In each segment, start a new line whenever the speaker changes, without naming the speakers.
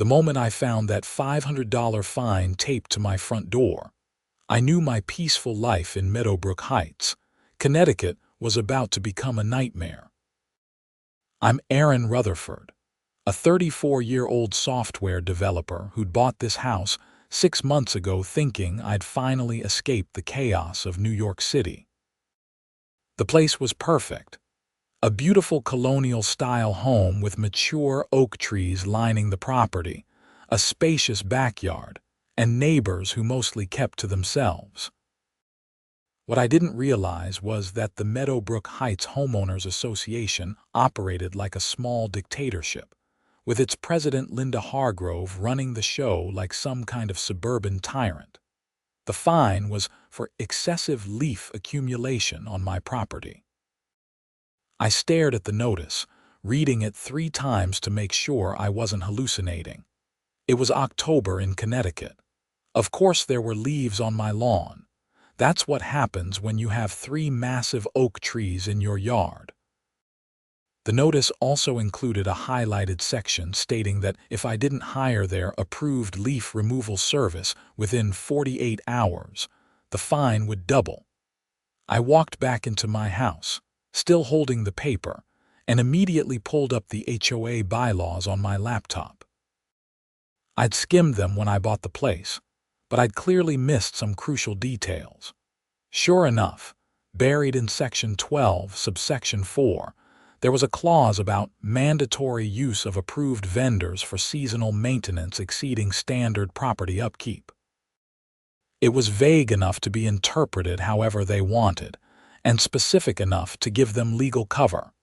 The moment I found that $500 fine taped to my front door, I knew my peaceful life in Meadowbrook Heights, Connecticut, was about to become a nightmare. I'm Aaron Rutherford, a 34-year-old software developer who'd bought this house 6 months ago thinking I'd finally escaped the chaos of New York City. The place was perfect. A beautiful colonial-style home with mature oak trees lining the property, a spacious backyard, and neighbors who mostly kept to themselves. What I didn't realize was that the Meadowbrook Heights Homeowners Association operated like a small dictatorship, with its president Linda Hargrove running the show like some kind of suburban tyrant. The fine was for excessive leaf accumulation on my property. I stared at the notice, reading it 3 times to make sure I wasn't hallucinating. It was October in Connecticut. Of course there were leaves on my lawn. That's what happens when you have 3 massive oak trees in your yard. The notice also included a highlighted section stating that if I didn't hire their approved leaf removal service within 48 hours, the fine would double. I walked back into my house, still holding the paper, and immediately pulled up the HOA bylaws on my laptop. I'd skimmed them when I bought the place, but I'd clearly missed some crucial details. Sure enough, buried in Section 12, subsection 4, there was a clause about mandatory use of approved vendors for seasonal maintenance exceeding standard property upkeep. It was vague enough to be interpreted however they wanted, and specific enough to give them legal cover.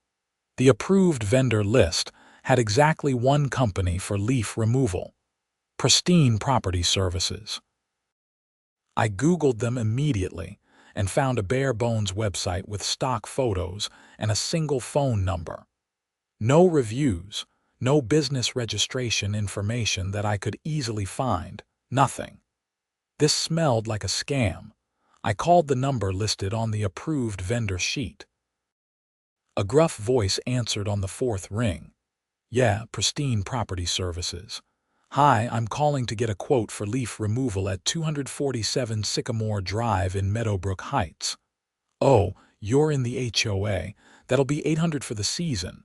The approved vendor list had exactly one company for leaf removal: Pristine Property Services. I Googled them immediately and found a bare-bones website with stock photos and a single phone number. No reviews, no business registration information that I could easily find, nothing. This smelled like a scam. I called the number listed on the approved vendor sheet. A gruff voice answered on the 4th ring. "Yeah, Pristine Property Services. Hi, I'm calling to get a quote for leaf removal at 247 Sycamore Drive in Meadowbrook Heights." "Oh, you're in the HOA. That'll be $800 for the season."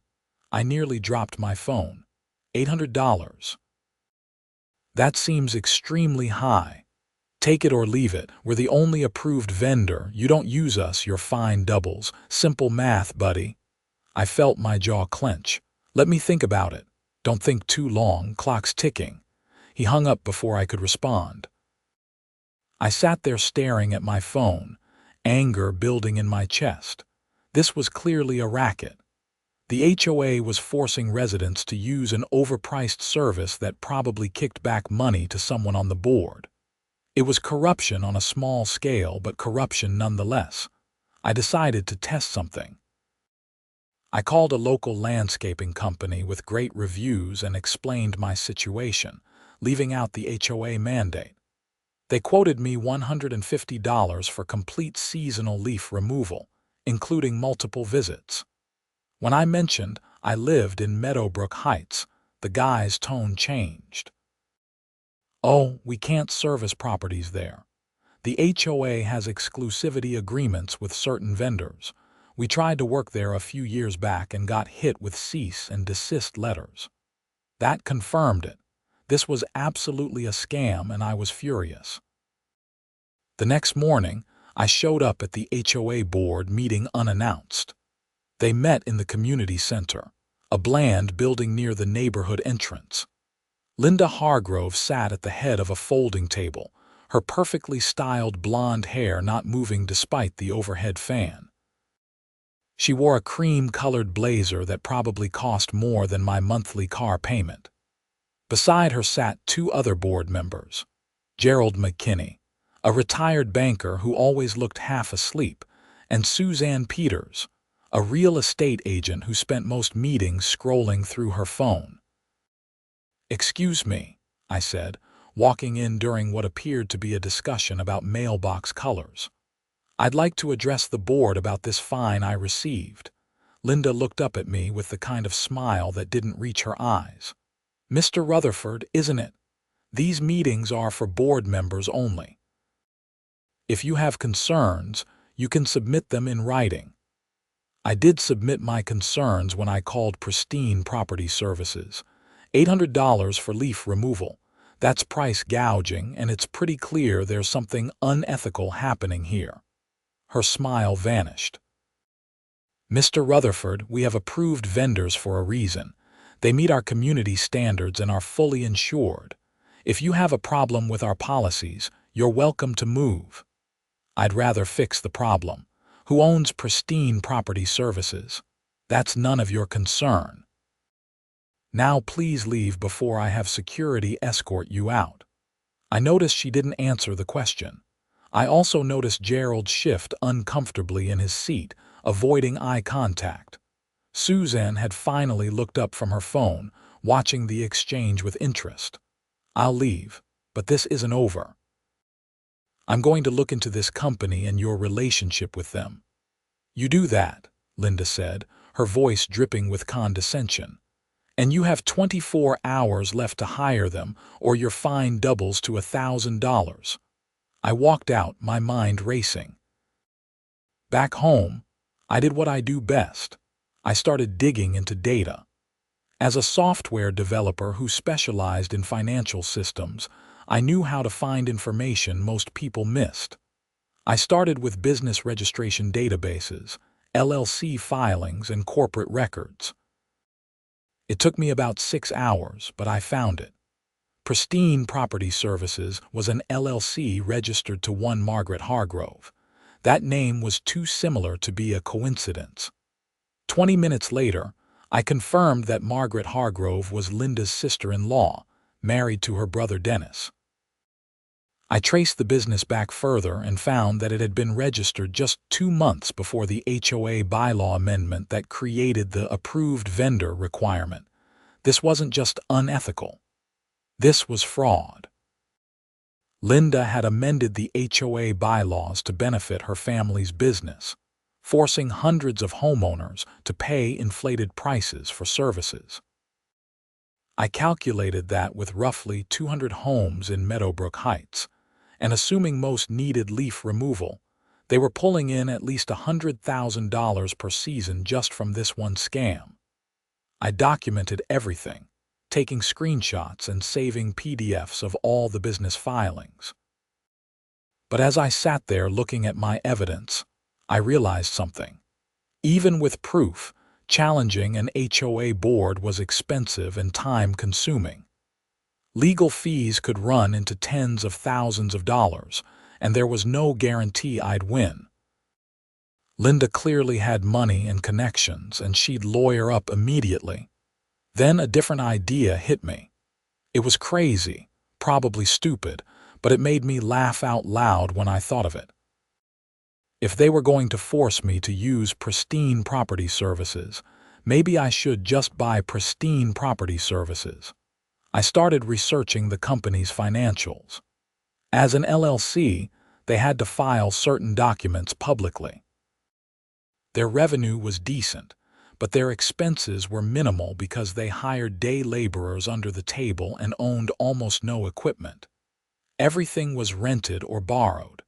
I nearly dropped my phone. $800. That seems extremely high. Take it or leave it. We're the only approved vendor. You don't use us, your fine doubles. Simple math, buddy. I felt my jaw clench. "Let me think about it." "Don't think too long, clock's ticking." He hung up before I could respond. I sat there staring at my phone, anger building in my chest. This was clearly a racket. The HOA was forcing residents to use an overpriced service that probably kicked back money to someone on the board. It was corruption on a small scale, but corruption nonetheless. I decided to test something. I called a local landscaping company with great reviews and explained my situation, leaving out the HOA mandate. They quoted me $150 for complete seasonal leaf removal, including multiple visits. When I mentioned I lived in Meadowbrook Heights, the guy's tone changed. "Oh, we can't service properties there. The HOA has exclusivity agreements with certain vendors. We tried to work there a few years back and got hit with cease and desist letters." That confirmed it. This was absolutely a scam, and I was furious. The next morning, I showed up at the HOA board meeting unannounced. They met in the community center, a bland building near the neighborhood entrance. Linda Hargrove sat at the head of a folding table, her perfectly styled blonde hair not moving despite the overhead fan. She wore a cream-colored blazer that probably cost more than my monthly car payment. Beside her sat 2 other board members: Gerald McKinney, a retired banker who always looked half asleep, and Suzanne Peters, a real estate agent who spent most meetings scrolling through her phone. "Excuse me," I said, walking in during what appeared to be a discussion about mailbox colors. "I'd like to address the board about this fine I received." Linda looked up at me with the kind of smile that didn't reach her eyes. Mr. Rutherford, isn't it? These meetings are for board members only. If you have concerns, you can submit them in writing. I did submit my concerns when I called Pristine Property Services. $800 for leaf removal. That's price gouging, and it's pretty clear there's something unethical happening here. Her smile vanished. Mr. Rutherford, we have approved vendors for a reason. They meet our community standards and are fully insured. If you have a problem with our policies, you're welcome to move. I'd rather fix the problem. Who owns Pristine Property Services? That's none of your concern. Now please leave before I have security escort you out. I noticed she didn't answer the question. I also noticed Gerald shift uncomfortably in his seat, avoiding eye contact. Suzanne had finally looked up from her phone, watching the exchange with interest. I'll leave, but this isn't over. I'm going to look into this company and your relationship with them. You do that, Linda said, her voice dripping with condescension. And you have 24 hours left to hire them, or your fine doubles to $1,000. I walked out, my mind racing. Back home, I did what I do best. I started digging into data. As a software developer who specialized in financial systems, I knew how to find information most people missed. I started with business registration databases, LLC filings, and corporate records. It took me about 6 hours, but I found it. Pristine Property Services was an LLC registered to one Margaret Hargrove. That name was too similar to be a coincidence. 20 minutes later, I confirmed that Margaret Hargrove was Linda's sister-in-law, married to her brother Dennis. I traced the business back further and found that it had been registered just 2 months before the HOA bylaw amendment that created the approved vendor requirement. This wasn't just unethical. This was fraud. Linda had amended the HOA bylaws to benefit her family's business, forcing hundreds of homeowners to pay inflated prices for services. I calculated that with roughly 200 homes in Meadowbrook Heights, and assuming most needed leaf removal, they were pulling in at least $100,000 per season just from this one scam. I documented everything, taking screenshots and saving PDFs of all the business filings. But as I sat there looking at my evidence, I realized something. Even with proof, challenging an HOA board was expensive and time-consuming. Legal fees could run into tens of thousands of dollars, and there was no guarantee I'd win. Linda clearly had money and connections, and she'd lawyer up immediately. Then a different idea hit me. It was crazy, probably stupid, but it made me laugh out loud when I thought of it. If they were going to force me to use Pristine Property Services, maybe I should just buy Pristine Property Services. I started researching the company's financials. As an LLC, they had to file certain documents publicly. Their revenue was decent, but their expenses were minimal because they hired day laborers under the table and owned almost no equipment. Everything was rented or borrowed.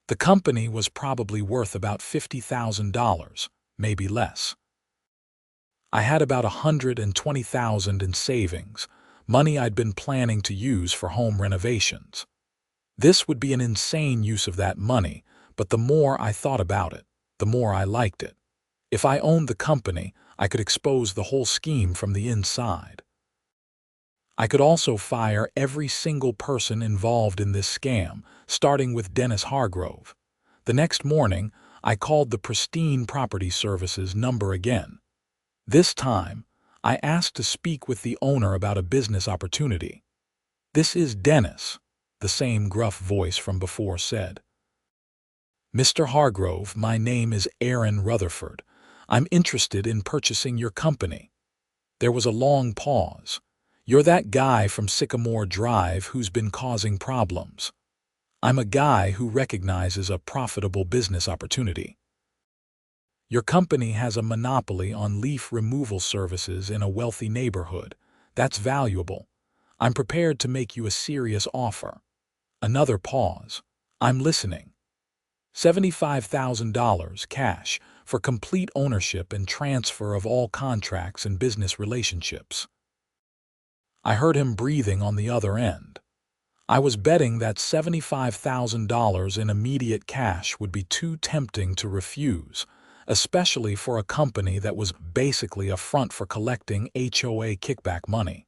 The company was probably worth about $50,000, maybe less. I had about $120,000 in savings, money I'd been planning to use for home renovations. This would be an insane use of that money, but the more I thought about it, the more I liked it. If I owned the company, I could expose the whole scheme from the inside. I could also fire every single person involved in this scam, starting with Dennis Hargrove. The next morning, I called the Pristine Property Services number again. This time, I asked to speak with the owner about a business opportunity. "This is Dennis," the same gruff voice from before said. "Mr. Hargrove, my name is Aaron Rutherford. I'm interested in purchasing your company." There was a long pause. "You're that guy from Sycamore Drive who's been causing problems." "I'm a guy who recognizes a profitable business opportunity." "Your company has a monopoly on leaf removal services in a wealthy neighborhood. That's valuable. I'm prepared to make you a serious offer. Another pause. I'm listening. $75,000 cash for complete ownership and transfer of all contracts and business relationships. I heard him breathing on the other end. I was betting that $75,000 in immediate cash would be too tempting to refuse, especially for a company that was basically a front for collecting HOA kickback money.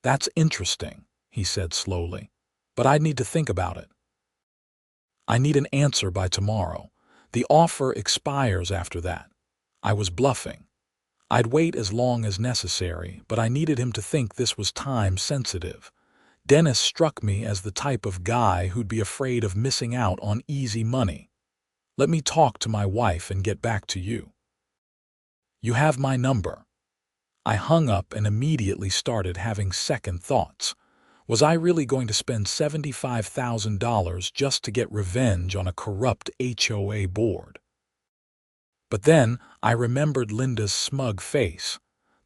That's interesting, he said slowly, but I'd need to think about it. I need an answer by tomorrow. The offer expires after that. I was bluffing. I'd wait as long as necessary, but I needed him to think this was time-sensitive. Dennis struck me as the type of guy who'd be afraid of missing out on easy money. Let me talk to my wife and get back to you. You have my number. I hung up and immediately started having second thoughts. Was I really going to spend $75,000 just to get revenge on a corrupt HOA board? But then I remembered Linda's smug face,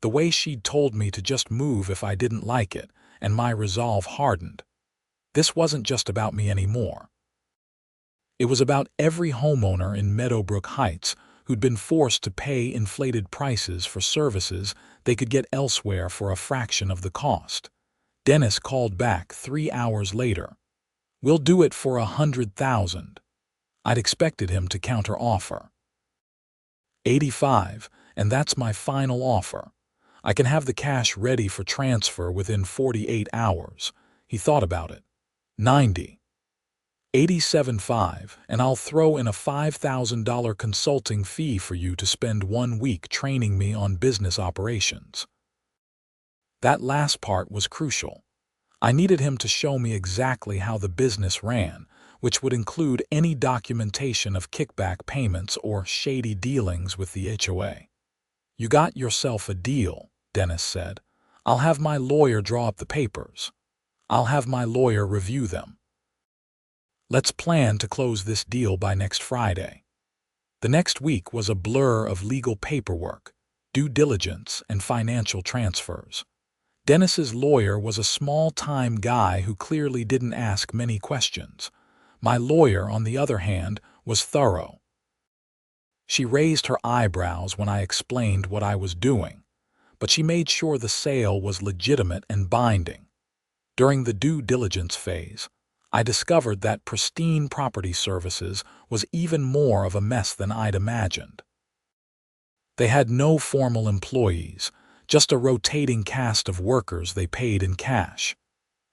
the way she'd told me to just move if I didn't like it, and my resolve hardened. This wasn't just about me anymore. It was about every homeowner in Meadowbrook Heights who'd been forced to pay inflated prices for services they could get elsewhere for a fraction of the cost. Dennis called back 3 hours later. We'll do it for $100,000. I'd expected him to counter-offer. 85, and that's my final offer. I can have the cash ready for transfer within 48 hours. He thought about it. 90. 87.5, and I'll throw in a $5,000 consulting fee for you to spend 1 week training me on business operations. That last part was crucial. I needed him to show me exactly how the business ran, which would include any documentation of kickback payments or shady dealings with the HOA. You got yourself a deal, Dennis said. I'll have my lawyer draw up the papers. I'll have my lawyer review them. Let's plan to close this deal by next Friday. The next week was a blur of legal paperwork, due diligence, and financial transfers. Dennis's lawyer was a small-time guy who clearly didn't ask many questions. My lawyer, on the other hand, was thorough. She raised her eyebrows when I explained what I was doing, but she made sure the sale was legitimate and binding. During the due diligence phase, I discovered that Pristine Property Services was even more of a mess than I'd imagined. They had no formal employees, just a rotating cast of workers they paid in cash.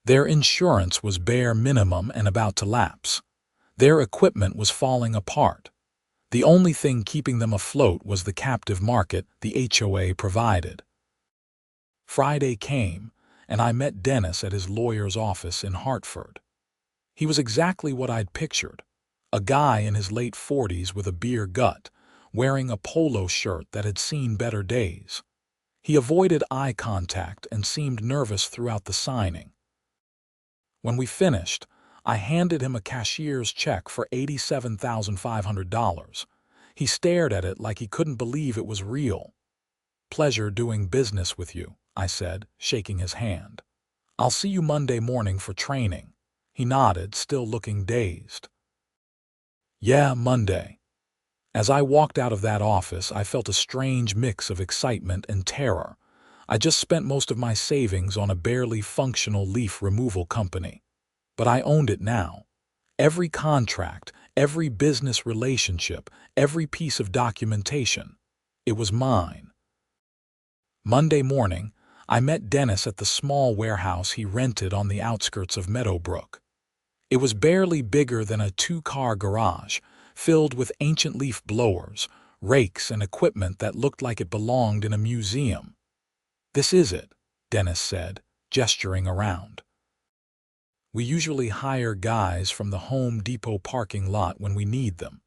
Their insurance was bare minimum and about to lapse. Their equipment was falling apart. The only thing keeping them afloat was the captive market the HOA provided. Friday came, and I met Dennis at his lawyer's office in Hartford. He was exactly what I'd pictured, a guy in his late 40s with a beer gut, wearing a polo shirt that had seen better days. He avoided eye contact and seemed nervous throughout the signing. When we finished, I handed him a cashier's check for $87,500. He stared at it like he couldn't believe it was real. "Pleasure doing business with you," I said, shaking his hand. "I'll see you Monday morning for training." He nodded, still looking dazed. "Yeah, Monday." As I walked out of that office, I felt a strange mix of excitement and terror. I just spent most of my savings on a barely functional leaf removal company. But I owned it now. Every contract, every business relationship, every piece of documentation. It was mine. Monday morning, I met Dennis at the small warehouse he rented on the outskirts of Meadowbrook. It was barely bigger than a 2-car garage, filled with ancient leaf blowers, rakes, and equipment that looked like it belonged in a museum. "This is it," Dennis said, gesturing around. "We usually hire guys from the Home Depot parking lot when we need them.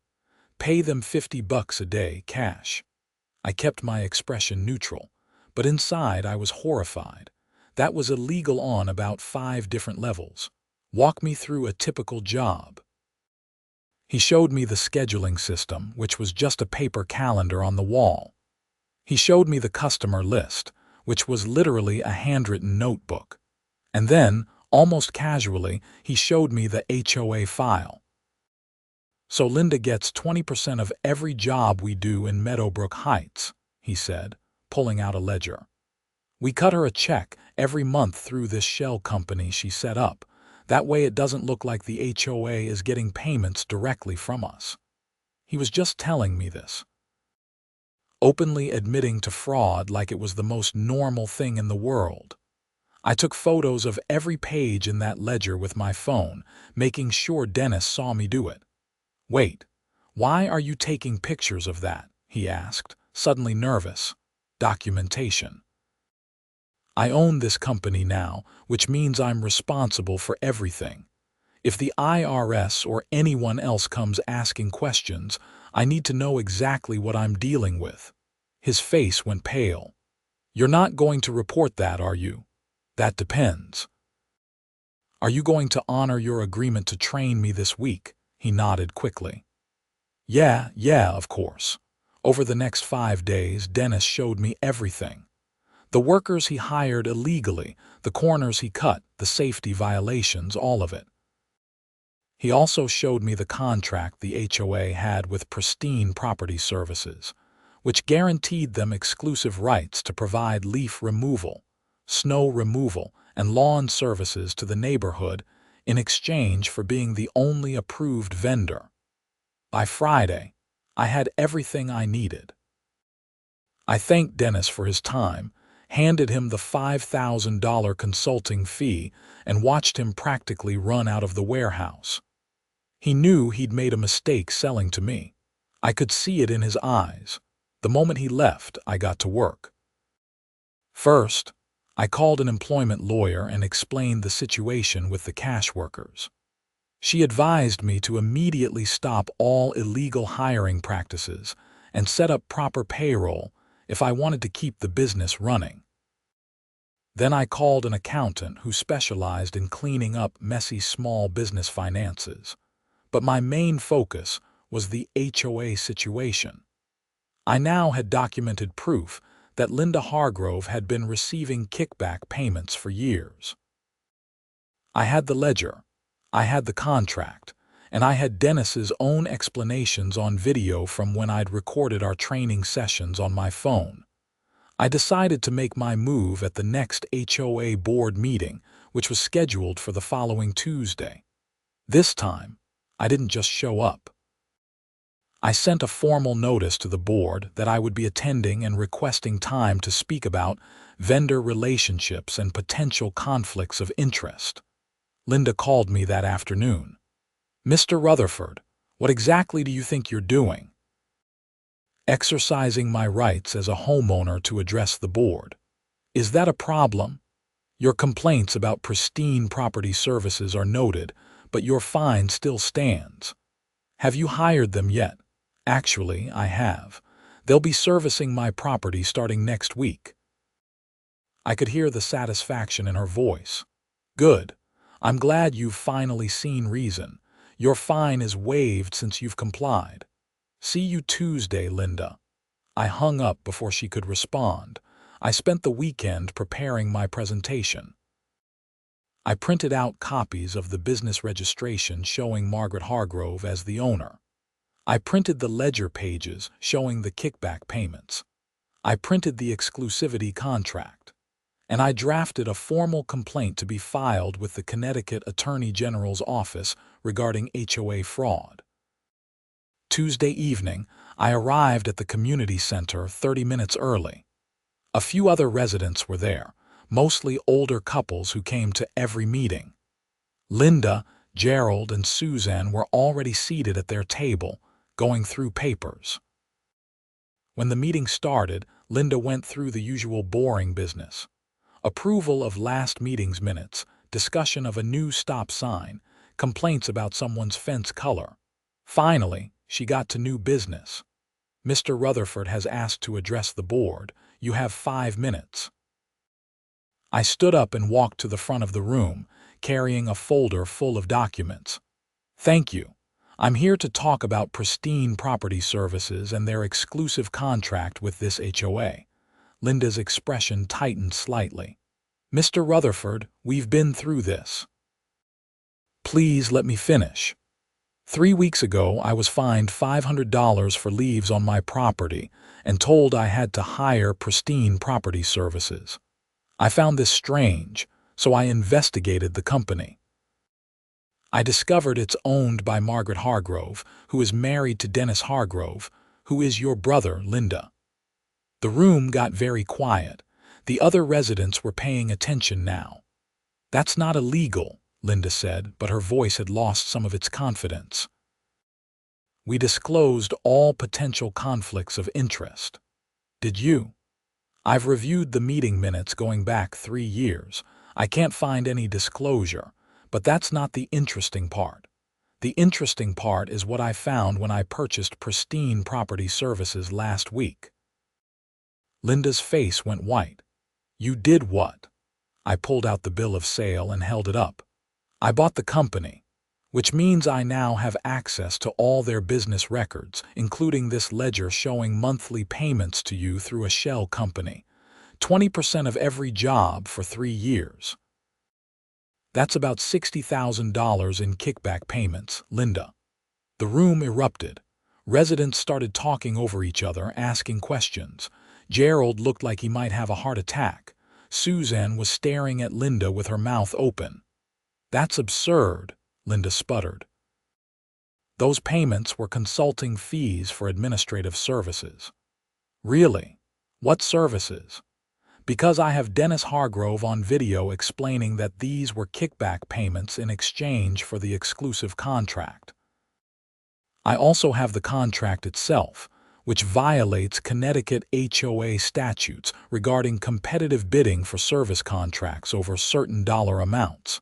Pay them $50 a day, cash." I kept my expression neutral, but inside I was horrified. That was illegal on about 5 different levels. Walk me through a typical job. He showed me the scheduling system, which was just a paper calendar on the wall. He showed me the customer list, which was literally a handwritten notebook. And then, almost casually, he showed me the HOA file. "So Linda gets 20% of every job we do in Meadowbrook Heights," he said, pulling out a ledger. "We cut her a check every month through this shell company she set up. That way it doesn't look like the HOA is getting payments directly from us." He was just telling me this, openly admitting to fraud like it was the most normal thing in the world. I took photos of every page in that ledger with my phone, making sure Dennis saw me do it. "Wait, why are you taking pictures of that?" he asked, suddenly nervous. "Documentation. I own this company now, which means I'm responsible for everything. If the IRS or anyone else comes asking questions, I need to know exactly what I'm dealing with." His face went pale. "You're not going to report that, are you?" "That depends." "Are you going to honor your agreement to train me this week?" He nodded quickly. Yeah, of course." Over the next 5 days, Dennis showed me everything. The workers he hired illegally, the corners he cut, the safety violations, all of it. He also showed me the contract the HOA had with Pristine Property Services, which guaranteed them exclusive rights to provide leaf removal, snow removal, and lawn services to the neighborhood in exchange for being the only approved vendor. By Friday, I had everything I needed. I thanked Dennis for his time, handed him the $5,000 consulting fee, and watched him practically run out of the warehouse. He knew he'd made a mistake selling to me. I could see it in his eyes. The moment he left, I got to work. First, I called an employment lawyer and explained the situation with the cash workers. She advised me to immediately stop all illegal hiring practices and set up proper payroll if I wanted to keep the business running. Then I called an accountant who specialized in cleaning up messy small business finances. But my main focus was the HOA situation. I now had documented proof that Linda Hargrove had been receiving kickback payments for years. I had the ledger, I had the contract, and I had Dennis's own explanations on video from when I'd recorded our training sessions on my phone. I decided to make my move at the next HOA board meeting, which was scheduled for the following Tuesday. This time, I didn't just show up. I sent a formal notice to the board that I would be attending and requesting time to speak about vendor relationships and potential conflicts of interest. Linda called me that afternoon. "Mr. Rutherford, what exactly do you think you're doing?" "Exercising my rights as a homeowner to address the board." "Is that a problem? Your complaints about Pristine Property Services are noted, but your fine still stands." "Have you hired them yet?" "Actually, I have. They'll be servicing my property starting next week." I could hear the satisfaction in her voice. "Good. I'm glad you've finally seen reason. Your fine is waived since you've complied. See you Tuesday, Linda." I hung up before she could respond. I spent the weekend preparing my presentation. I printed out copies of the business registration showing Margaret Hargrove as the owner. I printed the ledger pages showing the kickback payments. I printed the exclusivity contract. And I drafted a formal complaint to be filed with the Connecticut Attorney General's office regarding HOA fraud. Tuesday evening, I arrived at the community center 30 minutes early. A few other residents were there, mostly older couples who came to every meeting. Linda, Gerald, and Suzanne were already seated at their table, going through papers. When the meeting started, Linda went through the usual boring business. Approval of last meeting's minutes, discussion of a new stop sign, complaints about someone's fence color. Finally, she got to new business. "Mr. Rutherford has asked to address the board. You have 5 minutes." I stood up and walked to the front of the room, carrying a folder full of documents. "Thank you. I'm here to talk about Pristine Property Services and their exclusive contract with this HOA. Linda's expression tightened slightly. "Mr. Rutherford, we've been through this. Please let me finish. 3 weeks ago, I was fined $500 for leaves on my property and told I had to hire Pristine Property Services. I found this strange, so I investigated the company. I discovered it's owned by Margaret Hargrove, who is married to Dennis Hargrove, who is your brother, Linda." The room got very quiet. The other residents were paying attention now. "That's not illegal," Linda said, but her voice had lost some of its confidence. "We disclosed all potential conflicts of interest. Did you? I've reviewed the meeting minutes going back 3 years. I can't find any disclosure, but that's not the interesting part. The interesting part is what I found when I purchased Pristine Property Services last week." Linda's face went white. "You did what?" I pulled out the bill of sale and held it up. "I bought the company, which means I now have access to all their business records, including this ledger showing monthly payments to you through a shell company. 20% of every job for 3 years. That's about $60,000 in kickback payments, Linda." The room erupted. Residents started talking over each other, asking questions. Gerald looked like he might have a heart attack. Suzanne was staring at Linda with her mouth open. "That's absurd," Linda sputtered. "Those payments were consulting fees for administrative services." "Really? What services?" "Because I have Dennis Hargrove on video explaining that these were kickback payments in exchange for the exclusive contract. I also have the contract itself, which violates Connecticut HOA statutes regarding competitive bidding for service contracts over certain dollar amounts."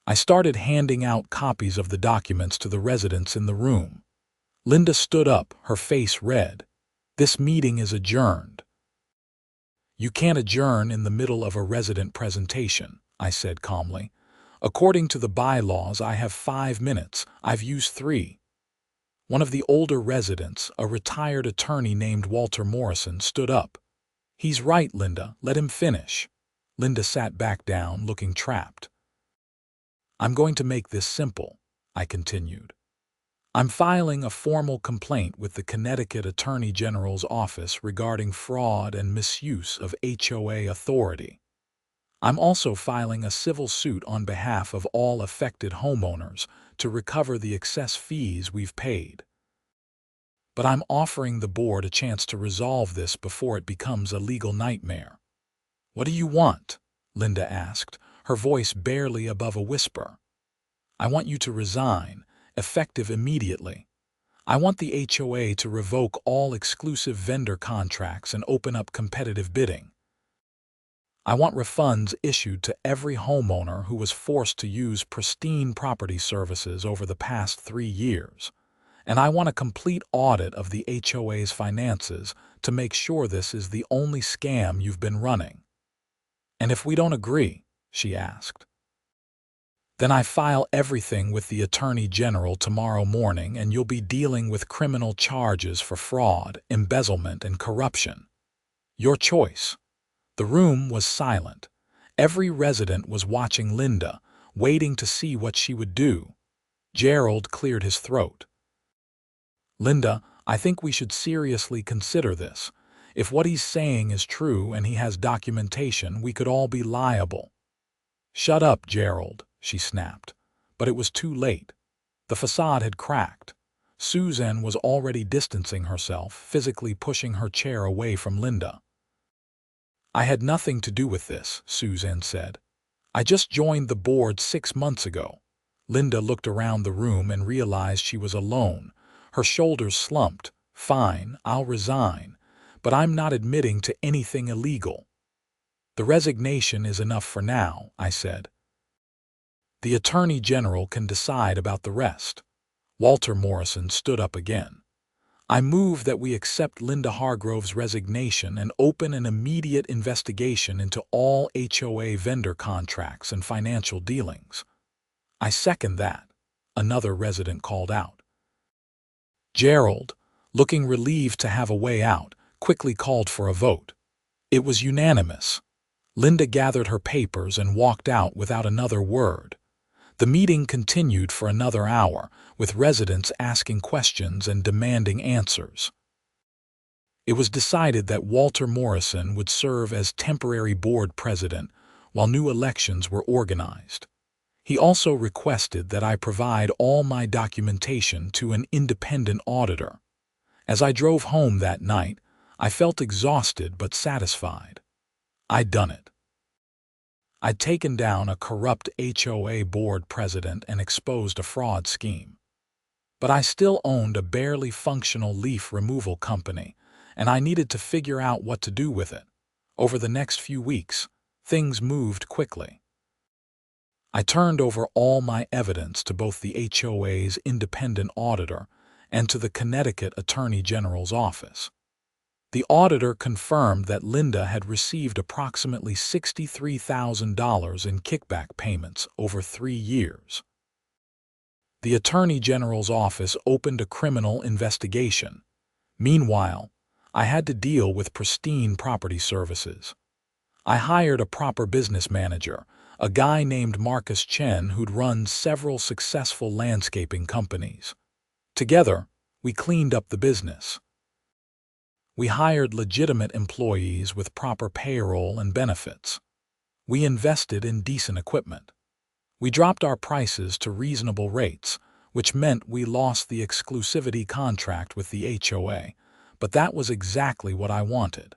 I started handing out copies of the documents to the residents in the room. Linda stood up, her face red. "This meeting is adjourned." "You can't adjourn in the middle of a resident presentation," I said calmly. "According to the bylaws, I have 5 minutes. I've used 3. One of the older residents, a retired attorney named Walter Morrison, stood up. "He's right, Linda. Let him finish." Linda sat back down, looking trapped. "I'm going to make this simple," I continued. "I'm filing a formal complaint with the Connecticut Attorney General's office regarding fraud and misuse of HOA authority. I'm also filing a civil suit on behalf of all affected homeowners to recover the excess fees we've paid. But I'm offering the board a chance to resolve this before it becomes a legal nightmare." "What do you want?" Linda asked, her voice barely above a whisper. "I want you to resign, effective immediately. I want the HOA to revoke all exclusive vendor contracts and open up competitive bidding. I want refunds issued to every homeowner who was forced to use Pristine Property Services over the past 3 years. And I want a complete audit of the HOA's finances to make sure this is the only scam you've been running." "And if we don't agree?" she asked. "Then I file everything with the Attorney General tomorrow morning, and you'll be dealing with criminal charges for fraud, embezzlement, and corruption. Your choice." The room was silent. Every resident was watching Linda, waiting to see what she would do. Gerald cleared his throat. "Linda, I think we should seriously consider this. If what he's saying is true and he has documentation, we could all be liable." "Shut up, Gerald," she snapped. But it was too late. The facade had cracked. Suzanne was already distancing herself, physically pushing her chair away from Linda. "I had nothing to do with this," Suzanne said. "I just joined the board 6 months ago." Linda looked around the room and realized she was alone. Her shoulders slumped. "Fine, I'll resign, but I'm not admitting to anything illegal." "The resignation is enough for now," I said. "The Attorney General can decide about the rest." Walter Morrison stood up again. "I move that we accept Linda Hargrove's resignation and open an immediate investigation into all HOA vendor contracts and financial dealings." "I second that," another resident called out. Gerald, looking relieved to have a way out, quickly called for a vote. It was unanimous. Linda gathered her papers and walked out without another word. The meeting continued for another hour, with residents asking questions and demanding answers. It was decided that Walter Morrison would serve as temporary board president while new elections were organized. He also requested that I provide all my documentation to an independent auditor. As I drove home that night, I felt exhausted but satisfied. I'd done it. I'd taken down a corrupt HOA board president and exposed a fraud scheme. But I still owned a barely functional leaf removal company, and I needed to figure out what to do with it. Over the next few weeks, things moved quickly. I turned over all my evidence to both the HOA's independent auditor and to the Connecticut Attorney General's office. The auditor confirmed that Linda had received approximately $63,000 in kickback payments over 3 years. The Attorney General's office opened a criminal investigation. Meanwhile, I had to deal with Pristine Property Services. I hired a proper business manager, a guy named Marcus Chen who'd run several successful landscaping companies. Together, we cleaned up the business. We hired legitimate employees with proper payroll and benefits. We invested in decent equipment. We dropped our prices to reasonable rates, which meant we lost the exclusivity contract with the HOA, but that was exactly what I wanted.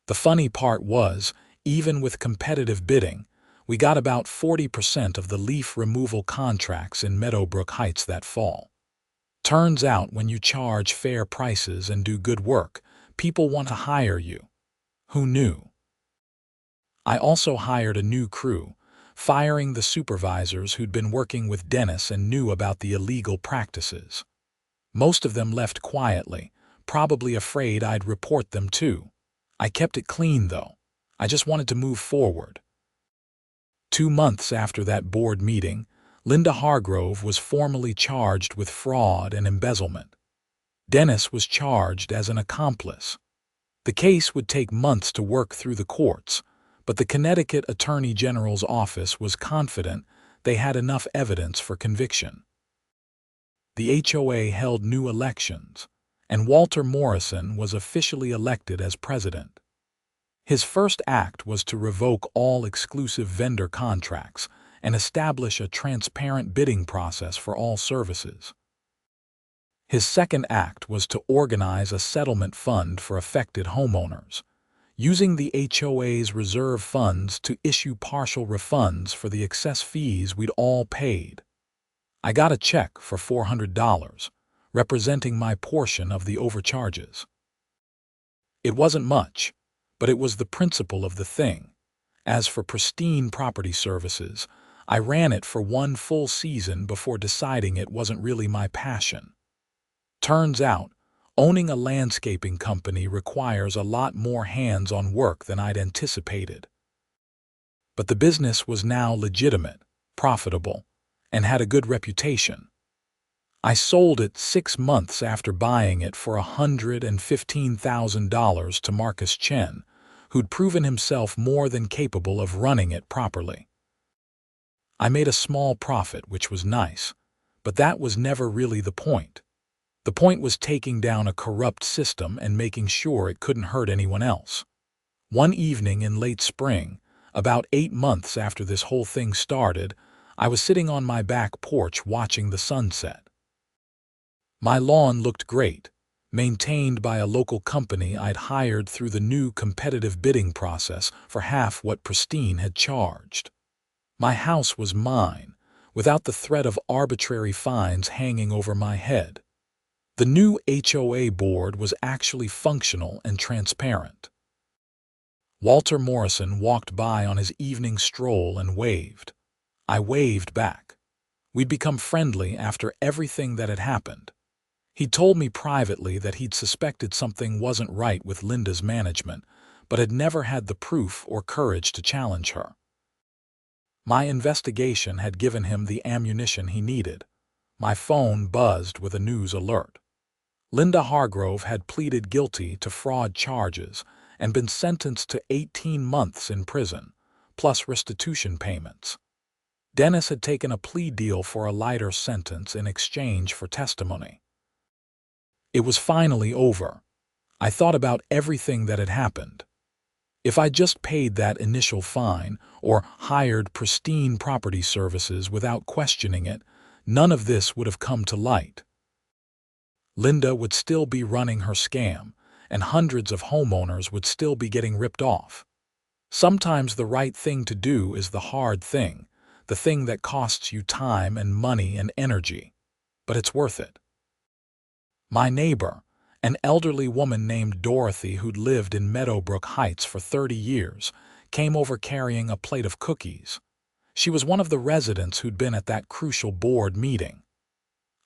The funny part was, even with competitive bidding, we got about 40% of the leaf removal contracts in Meadowbrook Heights that fall. Turns out when you charge fair prices and do good work, people want to hire you. Who knew? I also hired a new crew, firing the supervisors who'd been working with Dennis and knew about the illegal practices. Most of them left quietly, probably afraid I'd report them too. I kept it clean though. I just wanted to move forward. 2 months after that board meeting, Linda Hargrove was formally charged with fraud and embezzlement. Dennis was charged as an accomplice. The case would take months to work through the courts, but the Connecticut Attorney General's office was confident they had enough evidence for conviction. The HOA held new elections, and Walter Morrison was officially elected as president. His first act was to revoke all exclusive vendor contracts and establish a transparent bidding process for all services. His second act was to organize a settlement fund for affected homeowners, using the HOA's reserve funds to issue partial refunds for the excess fees we'd all paid. I got a check for $400, representing my portion of the overcharges. It wasn't much, but it was the principle of the thing. As for Pristine Property Services, I ran it for 1 full season before deciding it wasn't really my passion. Turns out, owning a landscaping company requires a lot more hands-on work than I'd anticipated. But the business was now legitimate, profitable, and had a good reputation. I sold it 6 months after buying it for $115,000 to Marcus Chen, who'd proven himself more than capable of running it properly. I made a small profit, which was nice, but that was never really the point. The point was taking down a corrupt system and making sure it couldn't hurt anyone else. One evening in late spring, about 8 months after this whole thing started, I was sitting on my back porch watching the sunset. My lawn looked great, maintained by a local company I'd hired through the new competitive bidding process for half what Pristine had charged. My house was mine, without the threat of arbitrary fines hanging over my head. The new HOA board was actually functional and transparent. Walter Morrison walked by on his evening stroll and waved. I waved back. We'd become friendly after everything that had happened. He told me privately that he'd suspected something wasn't right with Linda's management, but had never had the proof or courage to challenge her. My investigation had given him the ammunition he needed. My phone buzzed with a news alert. Linda Hargrove had pleaded guilty to fraud charges, and been sentenced to 18 months in prison, plus restitution payments. Dennis had taken a plea deal for a lighter sentence in exchange for testimony. It was finally over. I thought about everything that had happened. If I just paid that initial fine or hired pristine property services without questioning it, none of this would have come to light. Linda would still be running her scam, and hundreds of homeowners would still be getting ripped off. Sometimes the right thing to do is the hard thing, the thing that costs you time and money and energy, but it's worth it. My neighbor, an elderly woman named Dorothy who'd lived in Meadowbrook Heights for 30 years, came over carrying a plate of cookies. She was one of the residents who'd been at that crucial board meeting.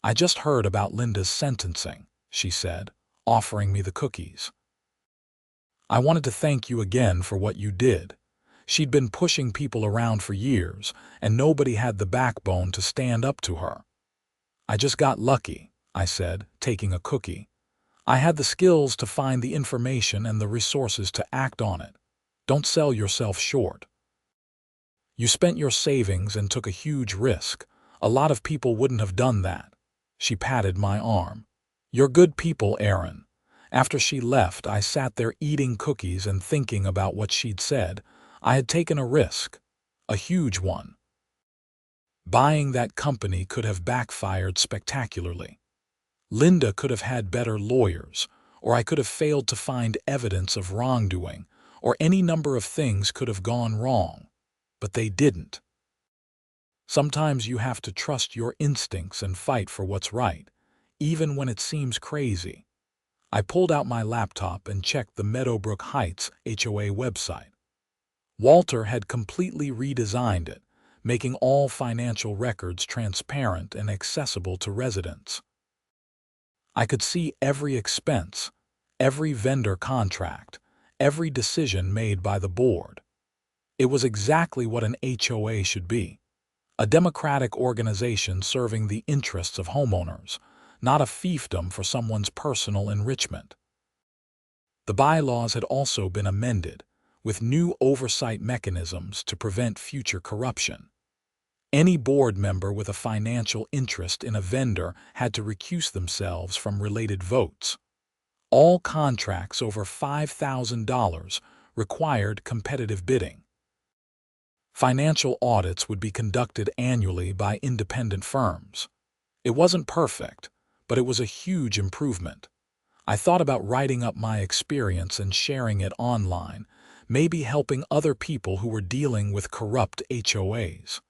"I just heard about Linda's sentencing," she said, offering me the cookies. "I wanted to thank you again for what you did." She'd been pushing people around for years, and nobody had the backbone to stand up to her. "I just got lucky," I said, taking a cookie. "I had the skills to find the information and the resources to act on it. Don't sell yourself short. You spent your savings and took a huge risk. A lot of people wouldn't have done that." She patted my arm. "You're good people, Aaron." After she left, I sat there eating cookies and thinking about what she'd said. I had taken a risk, a huge one. Buying that company could have backfired spectacularly. Linda could have had better lawyers, or I could have failed to find evidence of wrongdoing, or any number of things could have gone wrong. But they didn't. Sometimes you have to trust your instincts and fight for what's right, even when it seems crazy. I pulled out my laptop and checked the Meadowbrook Heights HOA website. Walter had completely redesigned it, making all financial records transparent and accessible to residents. I could see every expense, every vendor contract, every decision made by the board. It was exactly what an HOA should be, a democratic organization serving the interests of homeowners, not a fiefdom for someone's personal enrichment. The bylaws had also been amended, with new oversight mechanisms to prevent future corruption. Any board member with a financial interest in a vendor had to recuse themselves from related votes. All contracts over $5,000 required competitive bidding. Financial audits would be conducted annually by independent firms. It wasn't perfect, but it was a huge improvement. I thought about writing up my experience and sharing it online, maybe helping other people who were dealing with corrupt HOAs.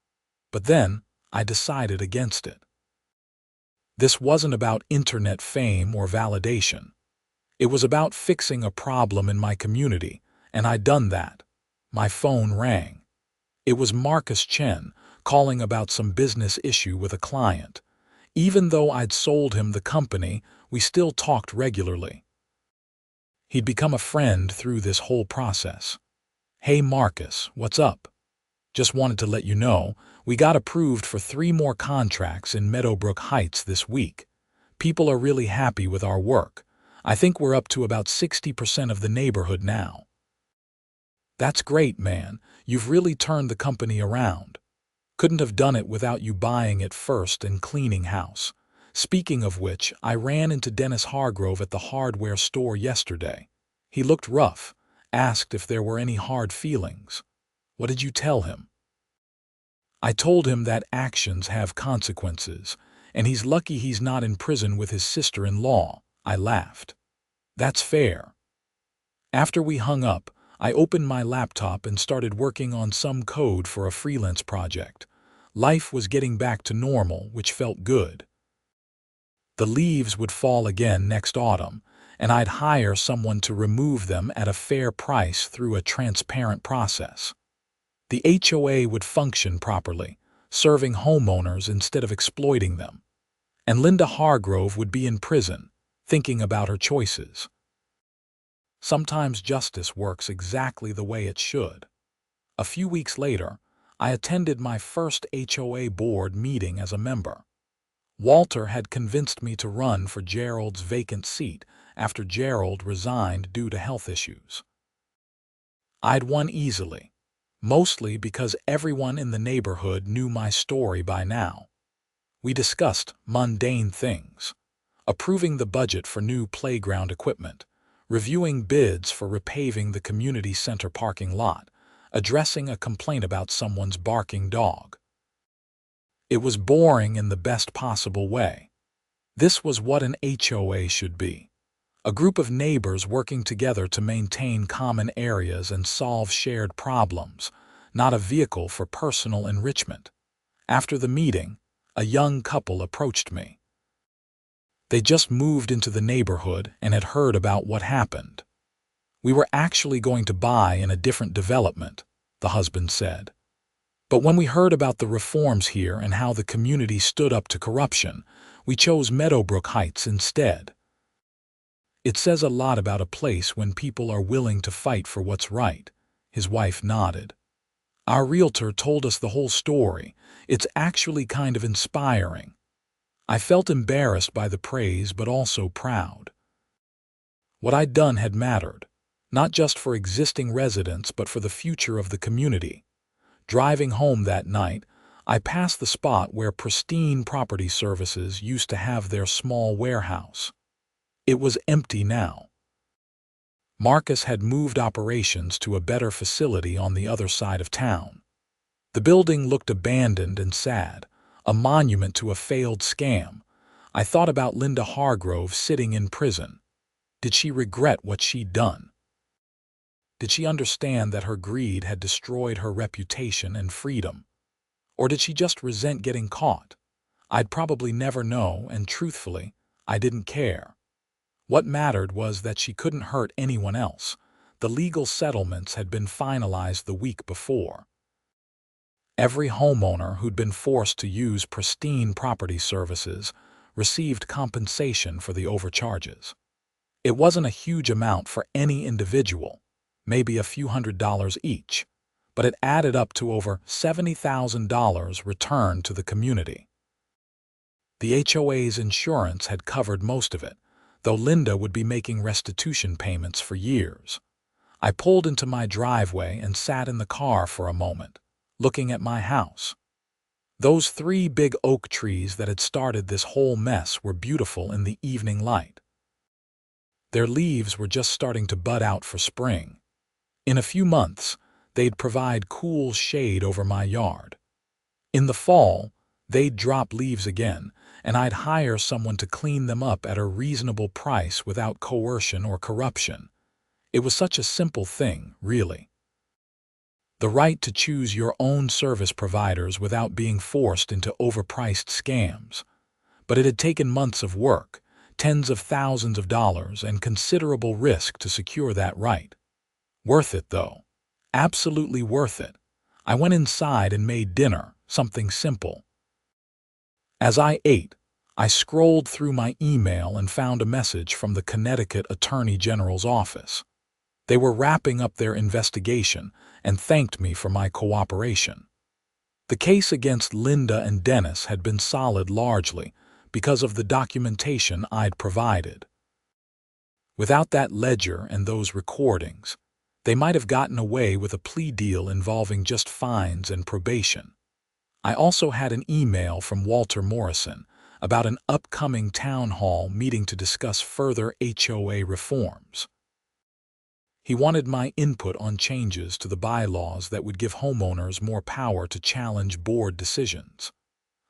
But then, I decided against it. This wasn't about internet fame or validation. It was about fixing a problem in my community, and I'd done that. My phone rang. It was Marcus Chen calling about some business issue with a client. Even though I'd sold him the company, we still talked regularly. He'd become a friend through this whole process. "Hey Marcus, what's up? Just wanted to let you know, we got approved for 3 more contracts in Meadowbrook Heights this week. People are really happy with our work. I think we're up to about 60% of the neighborhood now." "That's great, man. You've really turned the company around. Couldn't have done it without you buying it first and cleaning house." Speaking of which, I ran into Dennis Hargrove at the hardware store yesterday. He looked rough, asked if there were any hard feelings. "What did you tell him?" "I told him that actions have consequences, and he's lucky he's not in prison with his sister-in-law." I laughed. "That's fair." After we hung up, I opened my laptop and started working on some code for a freelance project. Life was getting back to normal, which felt good. The leaves would fall again next autumn, and I'd hire someone to remove them at a fair price through a transparent process. The HOA would function properly, serving homeowners instead of exploiting them. And Linda Hargrove would be in prison, thinking about her choices. Sometimes justice works exactly the way it should. A few weeks later, I attended my first HOA board meeting as a member. Walter had convinced me to run for Gerald's vacant seat after Gerald resigned due to health issues. I'd won easily, mostly because everyone in the neighborhood knew my story by now. We discussed mundane things, approving the budget for new playground equipment, reviewing bids for repaving the community center parking lot, addressing a complaint about someone's barking dog. It was boring in the best possible way. This was what an HOA should be. A group of neighbors working together to maintain common areas and solve shared problems, not a vehicle for personal enrichment. After the meeting, a young couple approached me. They just moved into the neighborhood and had heard about what happened. We were actually going to buy in a different development, the husband said. But when we heard about the reforms here and how the community stood up to corruption, we chose Meadowbrook Heights instead. It says a lot about a place when people are willing to fight for what's right, his wife nodded. Our realtor told us the whole story. It's actually kind of inspiring. I felt embarrassed by the praise but also proud. What I'd done had mattered, not just for existing residents but for the future of the community. Driving home that night, I passed the spot where Pristine Property Services used to have their small warehouse. It was empty now. Marcus had moved operations to a better facility on the other side of town. The building looked abandoned and sad, a monument to a failed scam. I thought about Linda Hargrove sitting in prison. Did she regret what she'd done? Did she understand that her greed had destroyed her reputation and freedom? Or did she just resent getting caught? I'd probably never know, and truthfully, I didn't care. What mattered was that she couldn't hurt anyone else. The legal settlements had been finalized the week before. Every homeowner who'd been forced to use Pristine Property Services received compensation for the overcharges. It wasn't a huge amount for any individual, maybe a few $100s each, but it added up to over $70,000 returned to the community. The HOA's insurance had covered most of it, though Linda would be making restitution payments for years. I pulled into my driveway and sat in the car for a moment, looking at my house. Those 3 big oak trees that had started this whole mess were beautiful in the evening light. Their leaves were just starting to bud out for spring. In a few months, they'd provide cool shade over my yard. In the fall, they'd drop leaves again, and I'd hire someone to clean them up at a reasonable price without coercion or corruption. It was such a simple thing, really. The right to choose your own service providers without being forced into overpriced scams. But it had taken months of work, tens of thousands of dollars, and considerable risk to secure that right. Worth it, though. Absolutely worth it. I went inside and made dinner, something simple. As I ate, I scrolled through my email and found a message from the Connecticut Attorney General's office. They were wrapping up their investigation and thanked me for my cooperation. The case against Linda and Dennis had been solid largely because of the documentation I'd provided. Without that ledger and those recordings, they might have gotten away with a plea deal involving just fines and probation. I also had an email from Walter Morrison about an upcoming town hall meeting to discuss further HOA reforms. He wanted my input on changes to the bylaws that would give homeowners more power to challenge board decisions.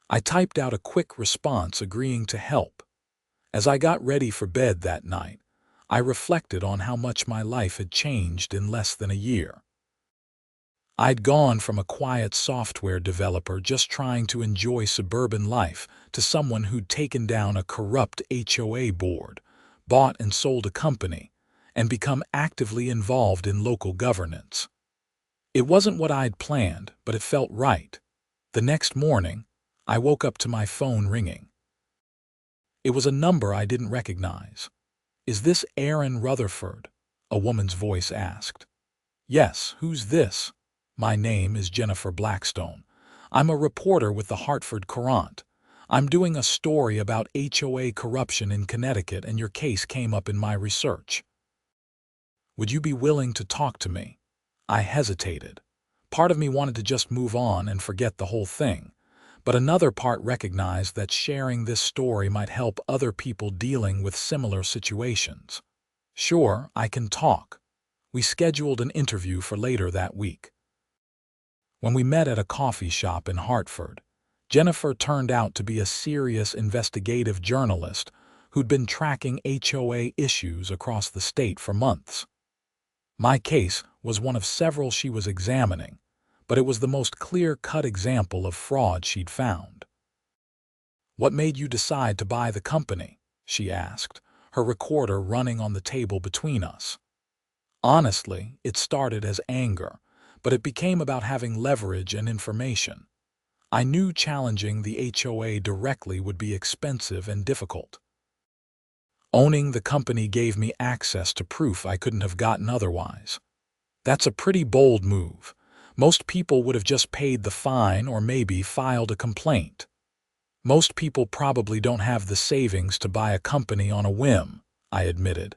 I typed out a quick response agreeing to help. As I got ready for bed that night, I reflected on how much my life had changed in less than a year. I'd gone from a quiet software developer just trying to enjoy suburban life to someone who'd taken down a corrupt HOA board, bought and sold a company, and become actively involved in local governance. It wasn't what I'd planned, but it felt right. The next morning, I woke up to my phone ringing. It was a number I didn't recognize. "Is this Aaron Rutherford?" a woman's voice asked. "Yes, who's this?" "My name is Jennifer Blackstone. I'm a reporter with the Hartford Courant. I'm doing a story about HOA corruption in Connecticut and your case came up in my research. Would you be willing to talk to me? I hesitated. Part of me wanted to just move on and forget the whole thing, but another part recognized that sharing this story might help other people dealing with similar situations. Sure, I can talk. We scheduled an interview for later that week. When we met at a coffee shop in Hartford, Jennifer turned out to be a serious investigative journalist who'd been tracking HOA issues across the state for months. My case was one of several she was examining, but it was the most clear-cut example of fraud she'd found. "What made you decide to buy the company?" she asked, her recorder running on the table between us. Honestly, it started as anger, but it became about having leverage and information. I knew challenging the HOA directly would be expensive and difficult. Owning the company gave me access to proof I couldn't have gotten otherwise. That's a pretty bold move. Most people would have just paid the fine or maybe filed a complaint. Most people probably don't have the savings to buy a company on a whim, I admitted.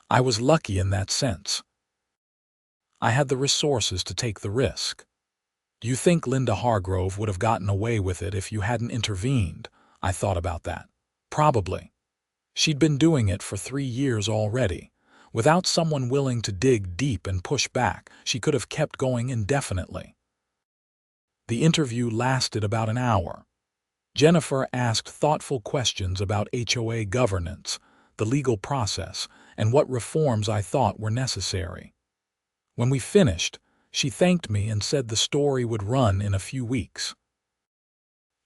I was lucky in that sense. I had the resources to take the risk. "Do you think Linda Hargrove would have gotten away with it if you hadn't intervened?" I thought about that. Probably. She'd been doing it for 3 years already. Without someone willing to dig deep and push back, she could have kept going indefinitely. The interview lasted about an hour. Jennifer asked thoughtful questions about HOA governance, the legal process, and what reforms I thought were necessary. When we finished, she thanked me and said the story would run in a few weeks.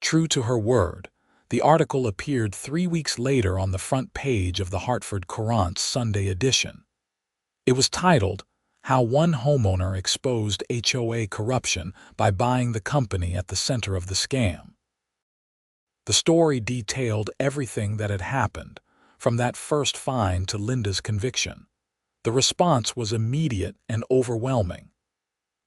True to her word, the article appeared 3 weeks later on the front page of the Hartford Courant's Sunday edition. It was titled, "How One Homeowner Exposed HOA Corruption by Buying the Company at the Center of the Scam." The story detailed everything that had happened, from that first fine to Linda's conviction. The response was immediate and overwhelming.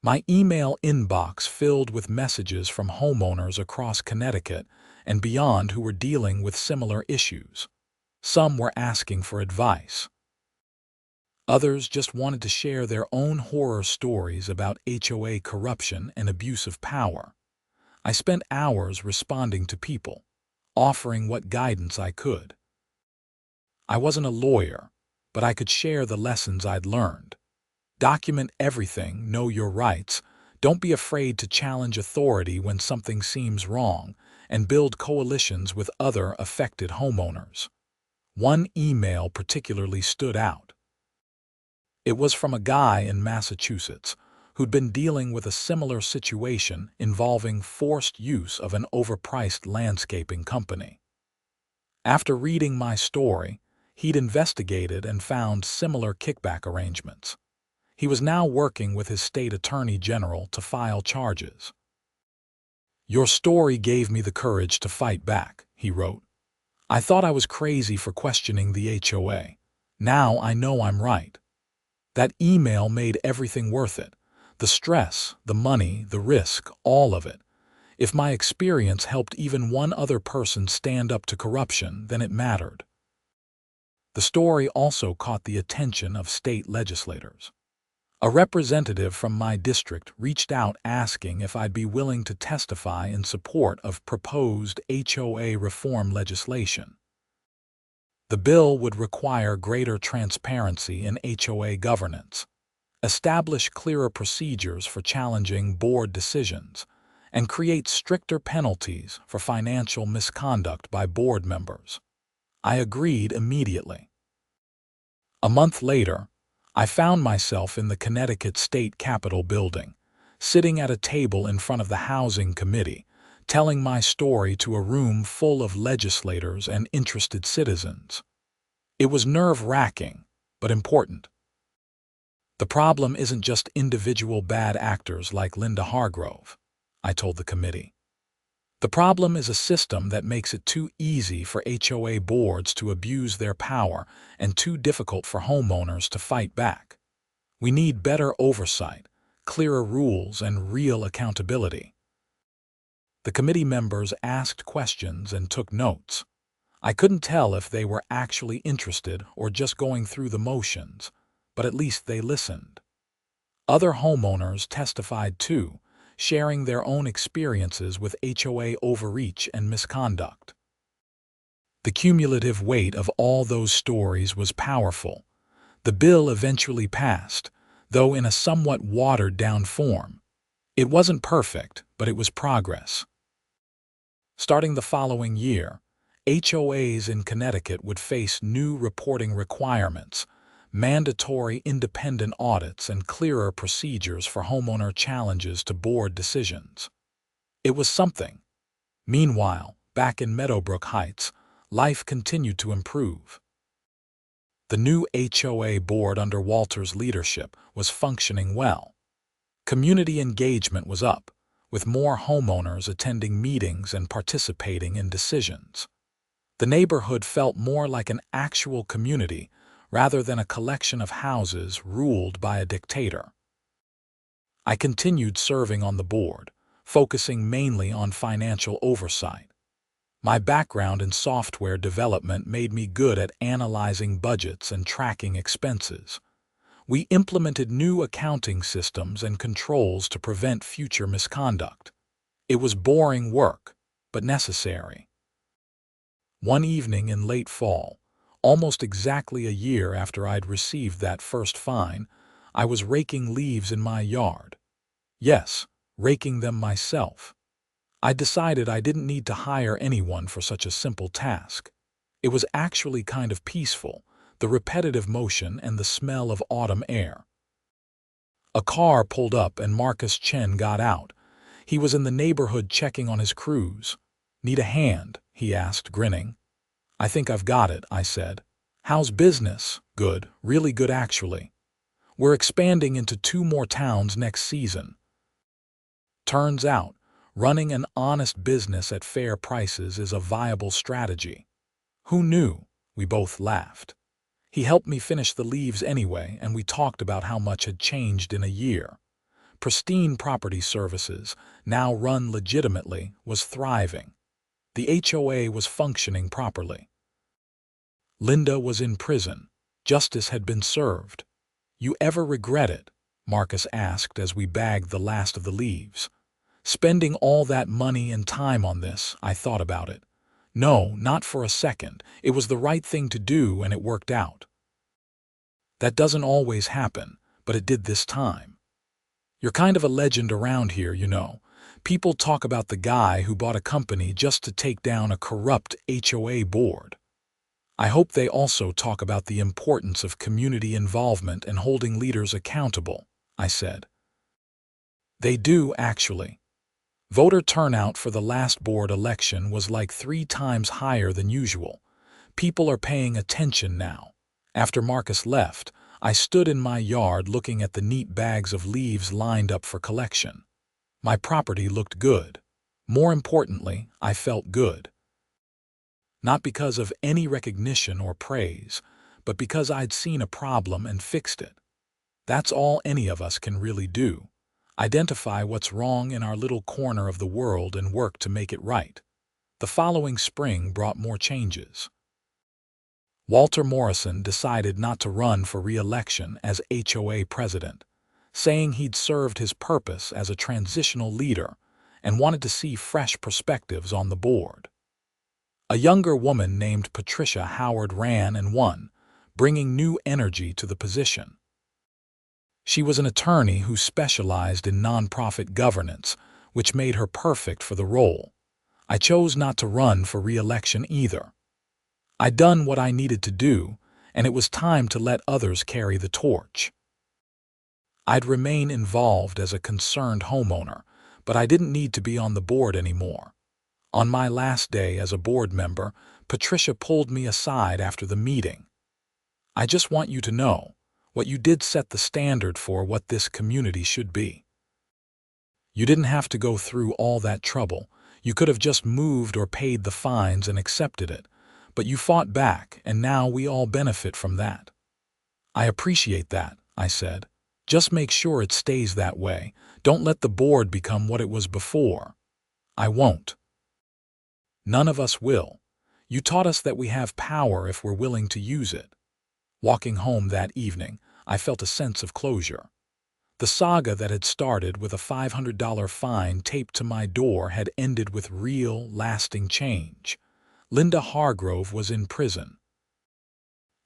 My email inbox filled with messages from homeowners across Connecticut and beyond who were dealing with similar issues. Some were asking for advice. Others just wanted to share their own horror stories about HOA corruption and abuse of power. I spent hours responding to people, offering what guidance I could. I wasn't a lawyer, but I could share the lessons I'd learned. Document everything, know your rights, don't be afraid to challenge authority when something seems wrong, and build coalitions with other affected homeowners. One email particularly stood out. It was from a guy in Massachusetts who'd been dealing with a similar situation involving forced use of an overpriced landscaping company. After reading my story, he'd investigated and found similar kickback arrangements. He was now working with his state attorney general to file charges. "Your story gave me the courage to fight back," he wrote. "I thought I was crazy for questioning the HOA. Now I know I'm right." That email made everything worth it. The stress, the money, the risk, all of it. If my experience helped even one other person stand up to corruption, then it mattered. The story also caught the attention of state legislators. A representative from my district reached out asking if I'd be willing to testify in support of proposed HOA reform legislation. The bill would require greater transparency in HOA governance, establish clearer procedures for challenging board decisions, and create stricter penalties for financial misconduct by board members. I agreed immediately. A month later, I found myself in the Connecticut State Capitol building, sitting at a table in front of the Housing Committee, telling my story to a room full of legislators and interested citizens. It was nerve-wracking, but important. "The problem isn't just individual bad actors like Linda Hargrove," I told the committee. "The problem is a system that makes it too easy for HOA boards to abuse their power and too difficult for homeowners to fight back. We need better oversight, clearer rules, and real accountability." The committee members asked questions and took notes. I couldn't tell if they were actually interested or just going through the motions, but at least they listened. Other homeowners testified too, sharing their own experiences with HOA overreach and misconduct. The cumulative weight of all those stories was powerful. The bill eventually passed, though in a somewhat watered-down form. It wasn't perfect, but it was progress. Starting the following year, HOAs in Connecticut would face new reporting requirements, mandatory independent audits, and clearer procedures for homeowner challenges to board decisions. It was something. Meanwhile, back in Meadowbrook Heights, life continued to improve. The new HOA board under Walter's leadership was functioning well. Community engagement was up, with more homeowners attending meetings and participating in decisions. The neighborhood felt more like an actual community rather than a collection of houses ruled by a dictator. I continued serving on the board, focusing mainly on financial oversight. My background in software development made me good at analyzing budgets and tracking expenses. We implemented new accounting systems and controls to prevent future misconduct. It was boring work, but necessary. One evening in late fall, almost exactly a year after I'd received that first fine, I was raking leaves in my yard. Yes, raking them myself. I decided I didn't need to hire anyone for such a simple task. It was actually kind of peaceful, the repetitive motion and the smell of autumn air. A car pulled up and Marcus Chen got out. He was in the neighborhood checking on his crews. "Need a hand?" he asked, grinning. "I think I've got it," I said. "How's business?" "Good, really good actually. We're expanding into 2 more towns next season." Turns out, running an honest business at fair prices is a viable strategy. Who knew? We both laughed. He helped me finish the leaves anyway, and we talked about how much had changed in a year. Pristine Property Services, now run legitimately, was thriving. The HOA was functioning properly. Linda was in prison. Justice had been served. "You ever regret it?" Marcus asked as we bagged the last of the leaves. "Spending all that money and time on this," I thought about it. "No, not for a second. It was the right thing to do and it worked out." That doesn't always happen, but it did this time. You're kind of a legend around here, you know. People talk about the guy who bought a company just to take down a corrupt HOA board. I hope they also talk about the importance of community involvement and holding leaders accountable, I said. They do, actually. Voter turnout for the last board election was like 3 times higher than usual. People are paying attention now. After Marcus left, I stood in my yard looking at the neat bags of leaves lined up for collection. My property looked good. More importantly, I felt good. Not because of any recognition or praise, but because I'd seen a problem and fixed it. That's all any of us can really do. Identify what's wrong in our little corner of the world and work to make it right. The following spring brought more changes. Walter Morrison decided not to run for re-election as HOA president, saying he'd served his purpose as a transitional leader and wanted to see fresh perspectives on the board. A younger woman named Patricia Howard ran and won, bringing new energy to the position. She was an attorney who specialized in nonprofit governance, which made her perfect for the role. I chose not to run for re-election either. I'd done what I needed to do, and it was time to let others carry the torch. I'd remain involved as a concerned homeowner, but I didn't need to be on the board anymore. On my last day as a board member, Patricia pulled me aside after the meeting. "I just want you to know, what you did set the standard for what this community should be. You didn't have to go through all that trouble. You could have just moved or paid the fines and accepted it. But you fought back, and now we all benefit from that." "I appreciate that," I said. "Just make sure it stays that way. Don't let the board become what it was before." "I won't." "None of us will. You taught us that we have power if we're willing to use it." Walking home that evening, I felt a sense of closure. The saga that had started with a $500 fine taped to my door had ended with real, lasting change. Linda Hargrove was in prison.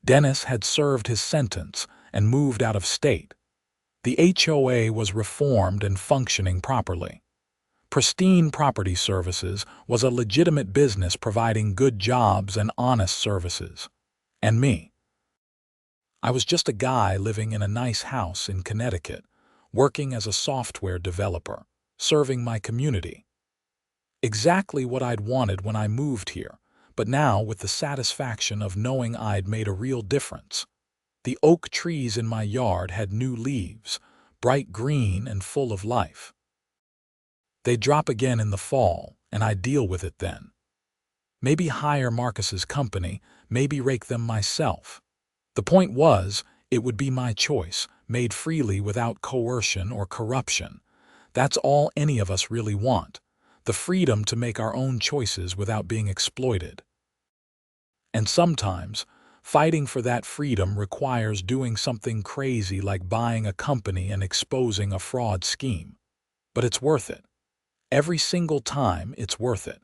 Dennis had served his sentence and moved out of state. The HOA was reformed and functioning properly. Pristine Property Services was a legitimate business providing good jobs and honest services. And me. I was just a guy living in a nice house in Connecticut, working as a software developer, serving my community. Exactly what I'd wanted when I moved here, but now with the satisfaction of knowing I'd made a real difference. The oak trees in my yard had new leaves, bright green and full of life. They'd drop again in the fall, and I'd deal with it then. Maybe hire Marcus's company, maybe rake them myself. The point was, it would be my choice, made freely without coercion or corruption. That's all any of us really want, the freedom to make our own choices without being exploited. And sometimes, fighting for that freedom requires doing something crazy like buying a company and exposing a fraud scheme. But it's worth it. Every single time, it's worth it.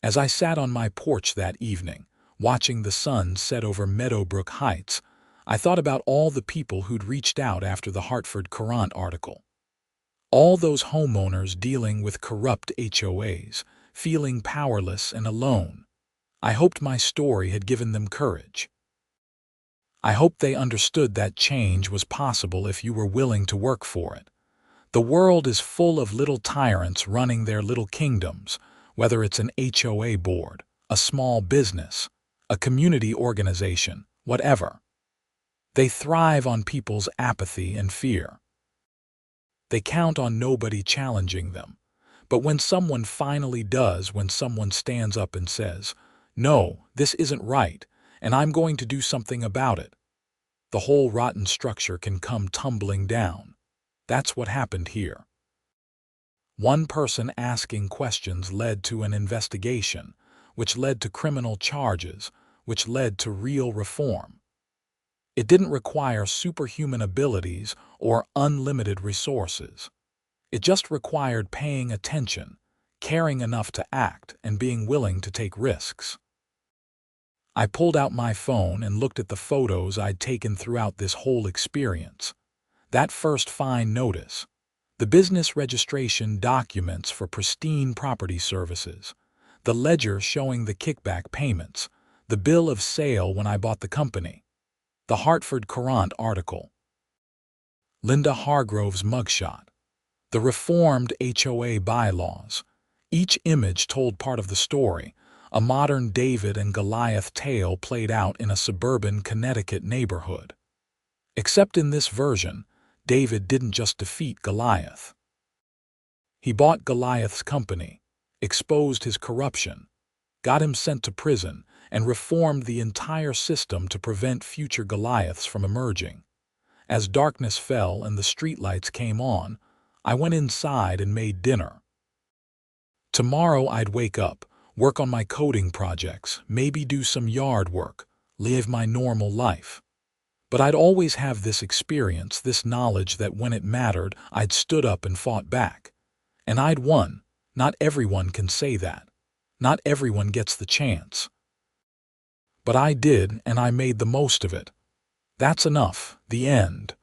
As I sat on my porch that evening, watching the sun set over Meadowbrook Heights, I thought about all the people who'd reached out after the Hartford Courant article. All those homeowners dealing with corrupt HOAs, feeling powerless and alone. I hoped my story had given them courage. I hoped they understood that change was possible if you were willing to work for it. The world is full of little tyrants running their little kingdoms, whether it's an HOA board, a small business, a community organization, whatever. They thrive on people's apathy and fear. They count on nobody challenging them. But when someone finally does, when someone stands up and says, "No, this isn't right, and I'm going to do something about it," the whole rotten structure can come tumbling down. That's what happened here. One person asking questions led to an investigation, which led to criminal charges, which led to real reform. It didn't require superhuman abilities or unlimited resources. It just required paying attention, caring enough to act, and being willing to take risks. I pulled out my phone and looked at the photos I'd taken throughout this whole experience. That first fine notice, the business registration documents for Pristine Property Services, the ledger showing the kickback payments, the bill of sale when I bought the company, the Hartford Courant article, Linda Hargrove's mugshot, the reformed HOA bylaws. Each image told part of the story, a modern David and Goliath tale played out in a suburban Connecticut neighborhood. Except in this version, David didn't just defeat Goliath. He bought Goliath's company, exposed his corruption, got him sent to prison, and reformed the entire system to prevent future Goliaths from emerging. As darkness fell and the streetlights came on, I went inside and made dinner. Tomorrow I'd wake up, work on my coding projects, maybe do some yard work, live my normal life. But I'd always have this experience, this knowledge that when it mattered, I'd stood up and fought back. And I'd won. Not everyone can say that. Not everyone gets the chance. But I did, and I made the most of it. That's enough. The end.